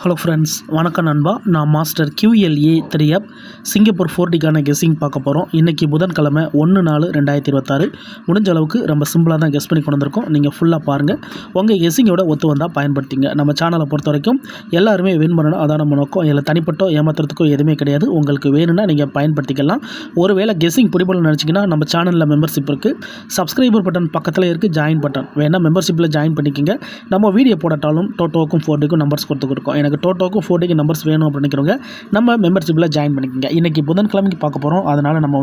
Hello friends, வணக்கம் நண்பா. நான் மாஸ்டர் QLA 3F சிங்கப்பூர் 4Dக்கான கெஸ்ஸிங் பார்க்க போகிறோம். இன்றைக்கி புதன்கிழமை 1/4/2026. முடிஞ்ச அளவுக்கு ரொம்ப சிம்பிளாக தான் கெஸ் பண்ணி கொண்டு வந்திருக்கோம். நீங்கள் ஃபுல்லாக பாருங்கள். உங்கள் கெஸ்ஸிங்கோட ஒத்து வந்தால் பயன்படுத்திங்க. நம்ம சேனலை பொறுத்த வரைக்கும் எல்லாருமே வின் பண்ணணும், அதான் நம்ம நோக்கம். இதில் தனிப்பட்டோ ஏமாத்துறதுக்கோ எதுவுமே கிடையாது. உங்களுக்கு வேணும்னா நீங்கள் பயன்படுத்திக்கலாம். ஒருவேளை கெஸ்ஸிங் பிடிபடணும்னு நினச்சிங்கன்னா நம்ம சேனலில் மெம்பர்ஷிப் இருக்குது. சப்ஸ்கிரைபர் பட்டன் பக்கத்தில் இருக்குது, ஜாயின் பட்டன் வேணால் மெம்பர்ஷிப்பில் ஜாயின் பண்ணிக்கோங்க. நம்ம வீடியோ போடட்டாலும் டோட்டோக்கும் 4Dக்கும் நம்பர்ஸ் கொடுத்துருக்கோம். எனக்கு டோட்டோக்கும் 4Dக்கு நம்பர்ஸ் வேணும் அப்படின்னு நினைக்கிறவங்க நம்ம மெம்பர்ஷிப்பில் ஜாயின் பண்ணிக்கோங்க. இன்றைக்கி புதன்கிழமைக்கு பார்க்க போகிறோம். அதனால் நம்ம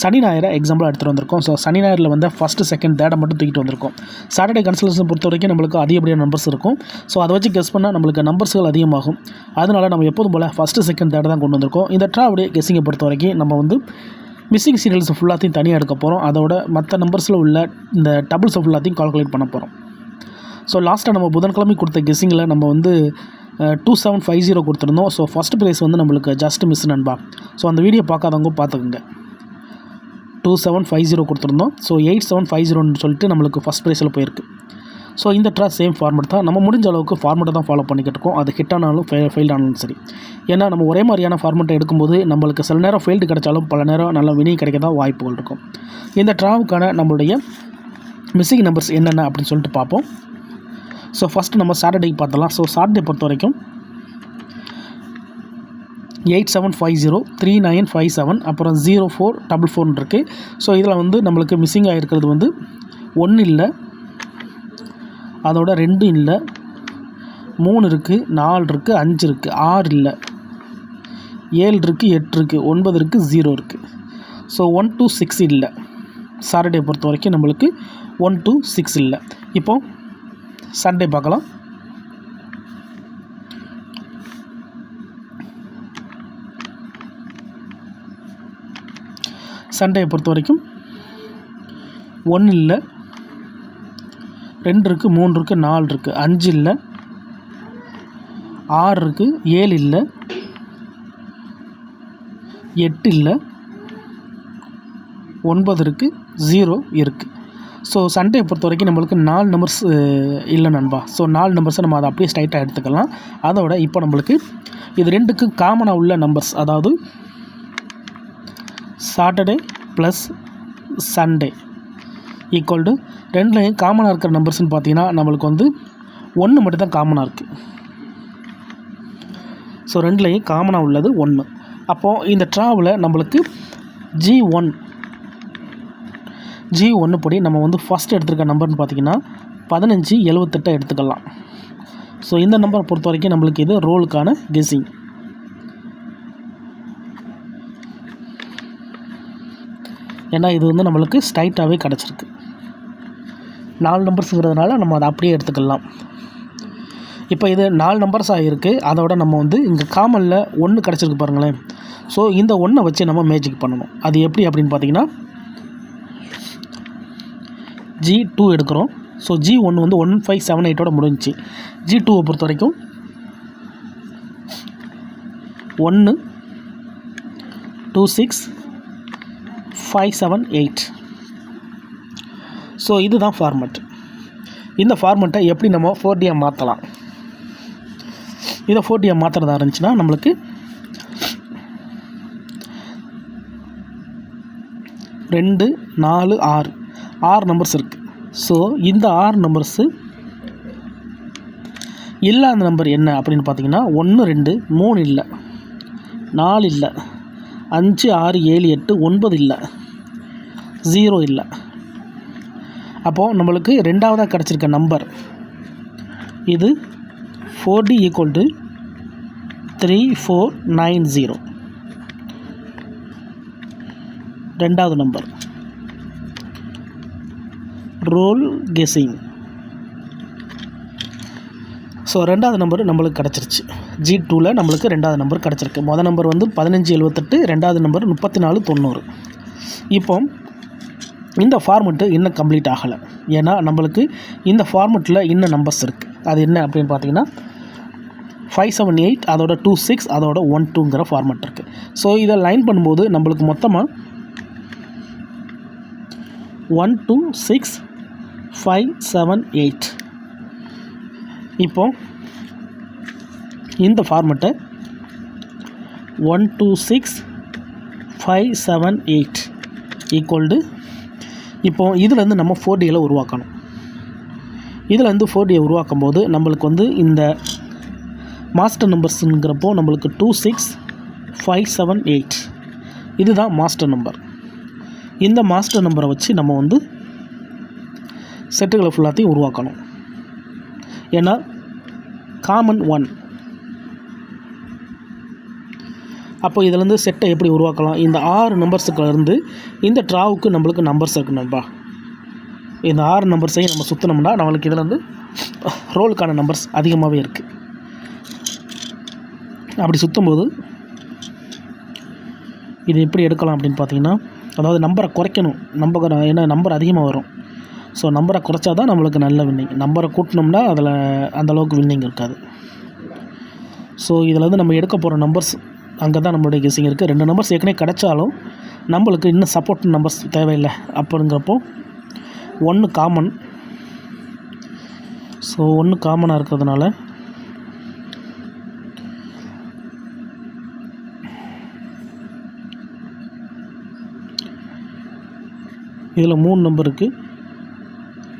சனி ஞாயிறு எக்ஸாம்பிளாக எடுத்துகிட்டு வந்திருக்கோம். ஸோ சனி ஞாயிறில் ஃபஸ்ட்டு செகண்ட் தேர்டை மட்டும் தூக்கிட்டு வந்திருக்கோம். சாட்டர்டே கன்சல்டேஷன் பொறுத்த வரைக்கும் நம்மளுக்கு அதிகப்படியான நம்பர்ஸ் இருக்கும். ஸோ அதை வச்சு கெஸ் பண்ணால் நம்மளுக்கு நம்பர்ஸ்கள் அதிகமாகும். அதனால் நம்ம எப்போதும் போல் ஃபஸ்ட்டு செகண்ட் தேர்ட் தான் கொண்டு வந்திருக்கோம். இந்த ட்ராவுடைய கெஸ்ஸிங்கை பொறுத்த வரைக்கும் நம்ம மிஸ்ஸிங் சீரியல்ஸ் ஃபுல்லாத்தையும் தனியாக எடுக்க போகிறோம். அதோட மற்ற நம்பர்ஸில் உள்ள இந்த டபுள்ஸை ஃபுல்லாத்தையும் கால்குலேட் பண்ண போகிறோம். ஸோ லாஸ்ட்டாக நம்ம புதன்கிழமை கொடுத்த கெஸ்ஸிங்கில் நம்ம 2750 கொடுத்துருந்தோம். ஸோ ஃபஸ்ட் ப்ரைஸ் நம்மளுக்கு ஜஸ்ட் மிஸ் நண்பா. ஸோ அந்த வீடியோ பார்க்காதவங்க பார்த்துக்குங்க. 2750 கொடுத்துருந்தோம். ஸோ 8750 சொல்லிட்டு நம்மளுக்கு ஃபஸ்ட் ப்ரைஸில் போயிருக்கு. ஸோ இந்த ட்ரா சேம் ஃபார்மெட் தான். நம்ம முடிஞ்ச அளவுக்கு ஃபார்மெட்டை தான் ஃபாலோ பண்ணிக்கிட்டு இருக்கோம். அது ஹிட் ஆனாலும் ஃபெயில் ஆனாலும் சரி. ஏன்னா நம்ம ஒரே மாதிரியான ஃபார்மெட்டை எடுக்கும்போது நம்மளுக்கு சில நேரம் ஃபெயில்டு கிடைச்சாலும் பல நேரம் நல்ல வினிங் கிடைக்க தான் வாய்ப்புகள் இருக்கும். இந்த ட்ராவுக்கான நம்மளுடைய மிஸ்ஸிங் நம்பர்ஸ் என்னென்ன அப்படின்னு சொல்லிட்டு பார்ப்போம். ஸோ ஃபஸ்ட்டு நம்ம சாட்டர்டேக்கு பார்த்தலாம். ஸோ சாட்டர்டே பொறுத்த வரைக்கும் 8750, 3957, அப்புறம் 0444 இருக்குது. ஸோ இதில் நம்மளுக்கு மிஸ்ஸிங் ஆகிருக்கிறது 1 இல்லை, அதோட 2 இல்லை, 3 இருக்குது, 4 இருக்குது, 5 இருக்குது, 6 இல்லை, 7 இருக்குது, 8 இருக்குது, 9 இருக்குது, 0 இருக்குது. ஸோ 1 to 6 இல்லை. சாட்டர்டே பொறுத்த வரைக்கும் நம்மளுக்கு 1 to 6 இல்லை. இப்போது சண்டே பார்க்கலாம். சண்டேயை பொறுத்த வரைக்கும் 1 இல்லை, 2 இருக்குது, 3 இருக்குது, 4 இருக்குது, 5 இல்லை, 6 இருக்குது, 7 இல்லை, 8 இல்லை, 9 இருக்குது, 0 இருக்குது. ஸோ சண்டே பொறுத்த வரைக்கும் நம்மளுக்கு 4 நம்பர்ஸ் இல்லை நண்பா. ஸோ 4 நம்பர்ஸை நம்ம அதை அப்படியே ஸ்ட்ரைட்டாக எடுத்துக்கலாம். அதோட இப்போ நம்மளுக்கு இது ரெண்டுக்கும் காமனாக உள்ள நம்பர்ஸ், அதாவது Saturday plus Sunday equal to ரெண்டுலேயும் காமனாக இருக்கிற நம்பர்ஸ்னு பார்த்தீங்கன்னா நம்மளுக்கு 1 மட்டும் தான் காமனாக இருக்குது. ஸோ ரெண்டுலேயும் காமனாக உள்ளது 1. அப்போது இந்த ட்ராவில் நம்மளுக்கு G1 படி நம்ம ஃபஸ்ட் எடுத்துருக்க நம்பர்னு பார்த்திங்கன்னா 1578 எடுத்துக்கலாம். ஸோ இந்த நம்பரை பொறுத்த வரைக்கும் நம்மளுக்கு இது ரோலுக்கான கெஸ்ஸிங். ஏன்னா இது நம்மளுக்கு ஸ்ட்ரைட்டாகவே கிடச்சிருக்கு. 4 நம்பர்ஸுங்கிறதுனால நம்ம அதை அப்படியே எடுத்துக்கலாம். இப்போ இது 4 நம்பர்ஸாக இருக்குது. அதோட நம்ம இங்கே காமனில் 1 கிடச்சிருக்கு பாருங்களேன். ஸோ இந்த 1 வச்சு நம்ம மேஜிக் பண்ணணும். அது எப்படி அப்படின்னு பார்த்தீங்கன்னா G2 எடுக்கிறோம். ஸோ G1 1578 முடிஞ்சிச்சு. G2வை பொறுத்த வரைக்கும் 1 26 578. ஸோ இதுதான் ஃபார்மெட். இந்த ஃபார்மெட்டை எப்படி நம்ம 4D மாற்றலாம்? இதை 4D மாற்றுறதா இருந்துச்சுன்னா நம்மளுக்கு 2 4 6 நம்பர்ஸ் இருக்குது. ஸோ இந்த 6 நம்பர்ஸு இல்லாத நம்பர் என்ன அப்படின்னு பார்த்தீங்கன்னா 1 2 3 இல்லை, 4 இல்லை, 5 6 7 8 9 இல்லை, 0 இல்லை. அப்போது நம்மளுக்கு ரெண்டாவதாக கிடச்சிருக்க நம்பர் இது 4D ஈக்குவல் டு 3490. ரெண்டாவது நம்பர் ரோல் கெஸ்ஸிங். ஸோ ரெண்டாவது நம்பர் நம்மளுக்கு கிடச்சிருச்சு. G2வில் நம்மளுக்கு ரெண்டாவது நம்பர் கிடச்சிருக்கு. மொதல் நம்பர் 1578, ரெண்டாவது நம்பர் 3490. இப்போ இந்த ஃபார்மெட்டு இன்னும் கம்ப்ளீட் ஆகலை. ஏன்னா நம்மளுக்கு இந்த ஃபார்மெட்டில் இன்னும் நம்பர்ஸ் இருக்குது. அது என்ன அப்படின்னு பார்த்தீங்கன்னா 578, அதோட 26, அதோட 12ங்கிற ஃபார்மெட் இருக்குது. ஸோ இதை லைன் பண்ணும்போது நம்மளுக்கு மொத்தமாக 1 2 6 5 7 8. இப்போ இந்த ஃபார்மெட்டை 1 2 6 5 7 8 ஈக்குவல் டு இப்போது இதிலேருந்து நம்ம 4Dயில் உருவாக்கணும். இதிலேருந்து 4Dயை உருவாக்கும் போது நம்மளுக்கு வந்து இந்த மாஸ்டர் நம்பர்ஸுங்கிறப்போ நம்மளுக்கு 2 6 5 7 8 இதுதான் மாஸ்டர் நம்பர். இந்த மாஸ்டர் நம்பரை வச்சு நம்ம வந்து செட்டுகளை ஃபுல்லாத்தையும் உருவாக்கணும். ஏன்னா காமன் 1. அப்போ இதிலேருந்து செட்டை எப்படி உருவாக்கலாம்? இந்த 6 நம்பர்ஸுக்குலேருந்து இந்த ட்ராவுக்கு நம்மளுக்கு நம்பர்ஸ் இருக்கணும்பா. இந்த 6 நம்பர்ஸையும் நம்ம சுற்றினோம்னா நம்மளுக்கு இதில் வந்து ரோலுக்கான நம்பர்ஸ் அதிகமாகவே இருக்குது. அப்படி சுற்றும்போது இது எப்படி எடுக்கலாம் அப்படின்னு பார்த்தீங்கன்னா, அதாவது நம்பரை குறைக்கணும். ஏன்னா நம்பர் அதிகமாக வரும். ஸோ நம்பரை குறைச்சா தான் நம்மளுக்கு நல்ல வின்னிங். நம்பரை கூட்டினோம்னா அதில் அந்தளவுக்கு வின்னிங் இருக்காது. ஸோ இதில் வந்து நம்ம எடுக்க போகிற நம்பர்ஸ் அங்கே தான் நம்மளுடைய கெஸ்ஸிங் இருக்குது. 2 நம்பர்ஸ் ஏற்கனவே கிடைச்சாலும் நம்மளுக்கு இன்னும் சப்போர்ட் நம்பர்ஸ் தேவையில்லை. அப்படிங்கிறப்போ 1 காமன். ஸோ 1 காமனாக இருக்கிறதுனால இதில் 3 நம்பர் இருக்குது.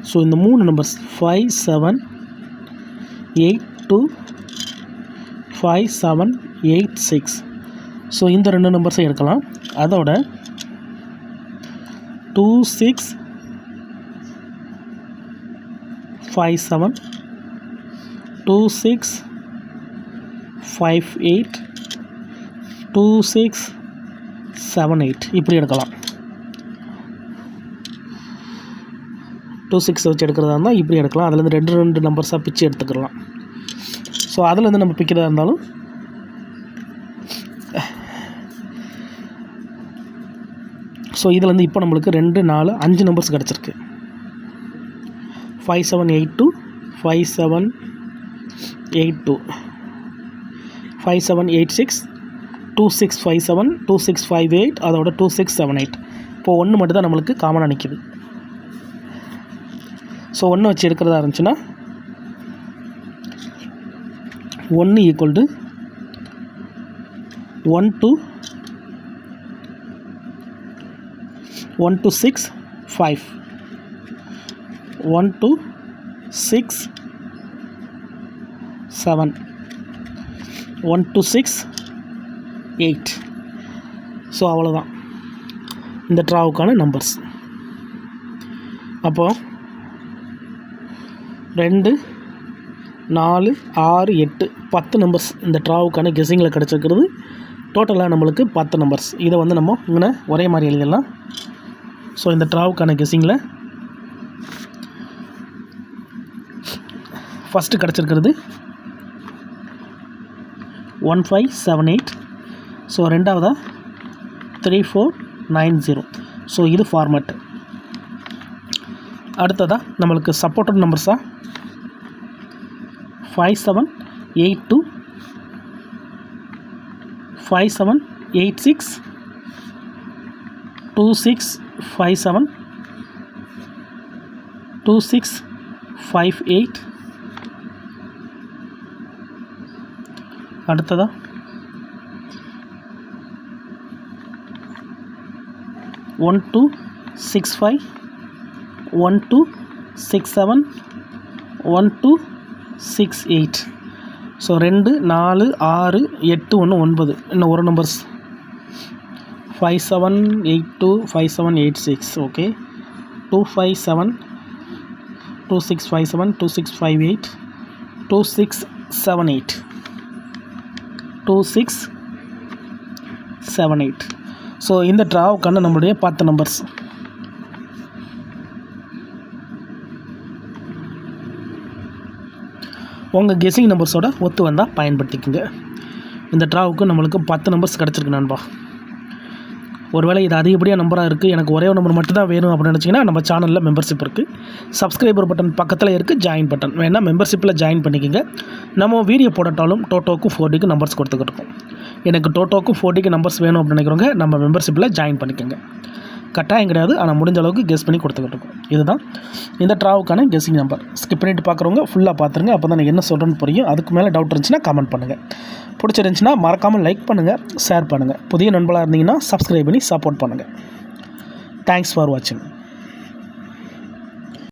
ஸோ இந்த 3 நம்பர்ஸ் 5 7 8 2 5 7 8 6. ஸோ இந்த 2 நம்பர்ஸை எடுக்கலாம். அதோட 2 6 5 7 2 6 5 8 2 6 7 8 இப்படி எடுக்கலாம். 2 6 வச்சு எடுக்கிறதா இருந்தால் இப்படி எடுக்கலாம். அதுலேருந்து 2 நம்பர்ஸாக பிச்சு எடுத்துக்கலாம். ஸோ அதுலேருந்து நம்ம பிக்கிறதா இருந்தாலும் ஸோ இதுலேருந்து இப்போ நம்மளுக்கு 2 4 5 நம்பர்ஸ் கிடச்சிருக்கு. 5 7 8 2 5 7 8 2 5 7 8 6 2 6 5 7 2 6 5 8 அதோட 2 6 7 8. இப்போது 1 மட்டும் தான் நம்மளுக்கு காமனாக நிற்கிது. ஸோ 1 வச்சு எடுக்கிறதா இருந்துச்சுன்னா 1 equal to 1 to 6 5 1 to 6 7 1 to 6 8. So அவ்வளோதான் இந்த ட்ராவுக்கான நம்பர்ஸ். அப்போது 2 4 6 8 10 நம்பர்ஸ் இந்த ட்ராவுக்கான கெஸ்ஸிங்கில் கிடச்சிருக்கிறது. டோட்டலாக நம்மளுக்கு 10 நம்பர்ஸ். இதை வந்து நம்ம இங்கே ஒரே மாதிரி எழுதிடலாம். ஸோ இந்த ட்ராவுக்கான கெஸ்ஸிங்கில் ஃபஸ்ட்டு கிடச்சிருக்கிறது 1 5 7 8. ஸோ ரெண்டாவதாக 3 4 9 0. ஸோ இது ஃபார்மேட். அடுத்ததாக நம்மளுக்கு சப்போர்ட்டட் நம்பர்ஸாக 5 7 8 2 5 7 8 6 2 6 5 7 2 6 5 8. அடுத்ததாக 1 2 6 5 1 2 6 7 1 2 6 8. ஸோ 2 4 6 8 1 9 இன்னும் ஒரு நம்பர்ஸ் 5 7 8 2 5 7 8 6. ஓகே 2 5 7 2 6 5 7 2 6 5 8 2 6 7 8 2 6 7 8. ஸோ இந்த ட்ராவுக்கான நம்மளுடைய 10 நம்பர்ஸ். உங்கள் கெஸ்ஸிங் நம்பர்ஸோட ஒத்து வந்தால் பயன்படுத்திக்கோங்க. இந்த ட்ராவுக்கு நம்மளுக்கு 10 நம்பர்ஸ் கிடச்சிருக்கு நண்பா. ஒருவேளை இது அதிகப்படியாக நம்பராக இருக்குது, எனக்கு ஒரே ஒரு நம்பர் மட்டும் தான் வேணும் அப்படின்னு நினச்சிங்கன்னா நம்ம சேனலில் மெம்பர்ஷிப் இருக்குது. சப்ஸ்கிரைபர் பட்டன் பக்கத்தில் இருக்குது, ஜாயின் பட்டன் வேணால் மெம்பர்ஷிப்பில் ஜாயின் பண்ணிக்கோங்க. நம்ம வீடியோ போடட்டாலும் டோட்டோக்கும் 4Dக்கு நம்பர்ஸ் கொடுத்துக்கிட்டு இருக்கோம். எனக்கு டோட்டோக்கும் 4Dக்கு நம்பர்ஸ் வேணும் அப்படின்னு நினைக்கிறவங்க நம்ம மெம்பர்ஷிப்பில் ஜாயின் பண்ணிக்கோங்க. கட்டாயம் கிடையாது, ஆனால் முடிஞ்ச அளவுக்கு கெஸ் பண்ணி கொடுத்துக்கிட்டு இருக்கோம். இதுதான் இந்த ட்ராவுக்கான கெஸ்ஸிங் நம்பர். ஸ்கிப் பண்ணிட்டு பார்க்குறவங்க ஃபுல்லாக பார்த்துருங்க. அப்போ தான் நான் என்ன சொல்கிறேன்னு புரியும். அதுக்கு மேலே டவுட் இருந்துச்சுன்னா கமெண்ட் பண்ணுங்கள். பிடிச்சிருந்துச்சின்னா மறக்காமல் லைக் பண்ணுங்கள், ஷேர் பண்ணுங்கள். புதிய நண்பர்களாக இருந்தீங்கன்னா சப்ஸ்கிரைப் பண்ணி சப்போர்ட் பண்ணுங்கள். தேங்க்ஸ் ஃபார் வாட்சிங்.